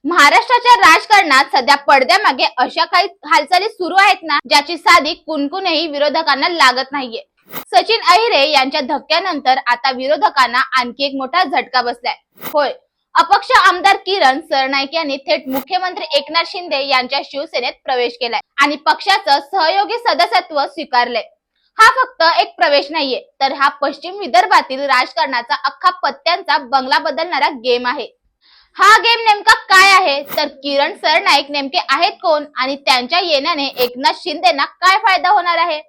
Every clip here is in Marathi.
महाराष्ट्राच्या राजकारणात सध्या पडद्यामागे अशा काही हालचाली सुरू आहेत ना, ज्याची साधी कुणकुणही विरोधकांना लागत नाहीये. सचिन अहिरे यांच्या धक्क्यानंतर आता विरोधकांना आणखी एक मोठा झटका बसलाय. होय, अपक्ष आमदार किरण सरनाईक यांनी थेट मुख्यमंत्री एकनाथ शिंदे यांच्या शिवसेनेत प्रवेश केलाय आणि पक्षाचं सहयोगी सदस्यत्व स्वीकारलंय. हा फक्त एक प्रवेश नाहीये, तर हा पश्चिम विदर्भातील राजकारणाचा अख्खा पत्त्यांचा बंगला बदलणारा गेम आहे. हा गेम नेमका काय आहे, तर किरण सरनाईक नेमके आहेत कोण आणि त्यांच्या येण्याने एकनाथ शिंदेना काय फायदा होणार आहे.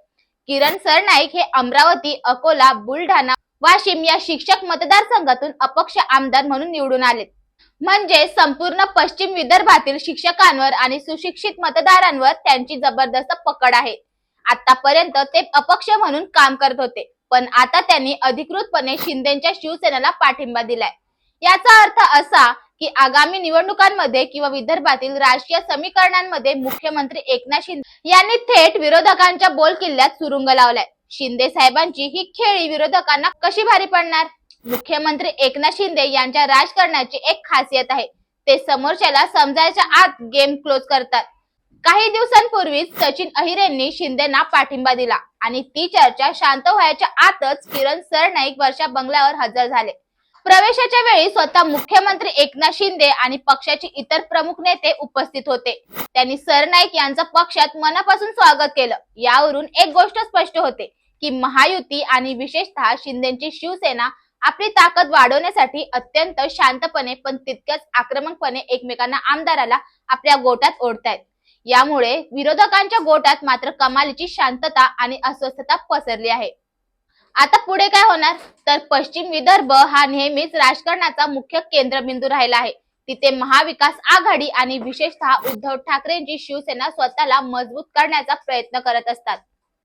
किरण सरनाईक हे अमरावती, अकोला, बुलढाणा, वाशिम या शिक्षक मतदारसंघातून अपक्ष आमदार म्हणून निवडून आलेत. म्हणजे संपूर्ण पश्चिम विदर्भातील शिक्षकांवर आणि सुशिक्षित मतदारांवर त्यांची जबरदस्त पकड आहे. आतापर्यंत ते अपक्ष म्हणून काम करत होते, पण आता त्यांनी अधिकृतपणे शिंदेच्या शिवसेनेला पाठिंबा दिलाय. याचा अर्थ असा की आगामी निवडणुकांमध्ये किंवा विदर्भातील राजकीय समीकरणांमध्ये मुख्यमंत्री एकनाथ शिंदे यांनी थेट विरोधकांच्या बोलकिल्ल्यात सुरुंग लावलाय. शिंदे साहेबांची ही खेळी विरोधकांना कशी भारी पडणार. मुख्यमंत्री एकनाथ शिंदे यांच्या राजकारणाची एक खासियत आहे, ते समोरच्याला समजायच्या आत गेम क्लोज करतात. काही दिवसांपूर्वीच सचिन अहिरेंनी शिंदेना पाठिंबा दिला आणि ती चर्चा शांत व्हायच्या आतच किरण सरनाईक वर्षा बंगल्यावर हजर झाले. प्रवेशाच्या वेळी स्वतः मुख्यमंत्री एकनाथ शिंदे आणि पक्षाचे इतर प्रमुख नेते उपस्थित होते. त्यांनी सरनाईक यांचं पक्षात मनापासून स्वागत केलं. यावरून एक गोष्ट स्पष्ट होते की महायुती आणि विशेषतः शिंदेची शिवसेना आपली ताकद वाढवण्यासाठी अत्यंत शांतपणे पण तितक्याच आक्रमकपणे एकमेकांना आमदाराला आपल्या गोटात ओढतायत. यामुळे विरोधकांच्या गोटात मात्र कमालीची शांतता आणि अस्वस्थता पसरली आहे. आता पुढे काय होणार, तर पश्चिम विदर्भ हा नेहमीच राजकारणाचा मुख्य केंद्रबिंदू राहिला आहे. तिथे महाविकास आघाडी आणि विशेषतः उद्धव ठाकरेंची शिवसेना स्वतःला मजबूत करण्याचा प्रयत्न करत असतात.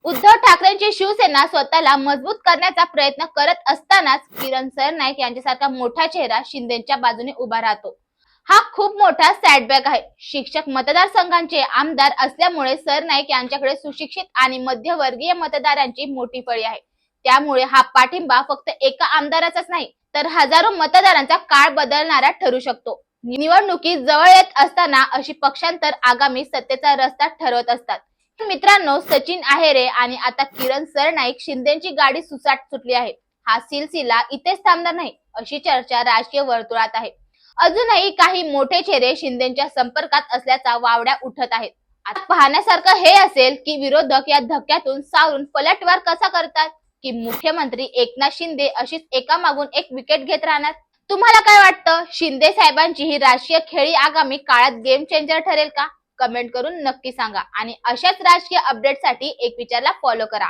उद्धव ठाकरेंची शिवसेना स्वतःला मजबूत करण्याचा प्रयत्न करत असतानाच किरण सरनाईक यांच्यासारखा मोठा चेहरा शिंदेच्या बाजूने उभा राहतो. हा खूप मोठा सॅटबॅक आहे. शिक्षक मतदारसंघांचे आमदार असल्यामुळे सरनाईक यांच्याकडे सुशिक्षित आणि मध्यवर्गीय मतदारांची मोठी फळी आहे. त्यामुळे हा पाठिंबा फक्त एका आमदाराचाच नाही, तर हजारो मतदारांचा काळ बदलणारा ठरू शकतो. निवडणुकी जवळ येत असताना अशी पक्षांतर आगामी सत्तेचा रस्ता ठरवत असतात. मित्रांनो, सचिन अहिरे आणि आता किरण सरनाईक शिंदेची गाडी सुसाट सुटली आहे. हा सिलसिला इथेच थांबणार नाही, अशी चर्चा राजकीय वर्तुळात आहे. अजूनही काही मोठे चेहरे शिंदेच्या संपर्कात असल्याचा वावड्या उठत आहेत. आता पाहण्यासारखं हे असेल की विरोधक या धक्क्यातून सावरून पलटवार कसा करतात, की मुख्यमंत्री एकनाथ शिंदे अशीच एकामागून एक विकेट घेत राहणार. तुम्हाला काय वाटतं, शिंदे साहेबांची ही राजकीय खेळी आगामी काळात गेम चेंजर ठरेल का? कमेंट करून नक्की सांगा आणि अशाच राजकीय अपडेटसाठी एक विचारला फॉलो करा.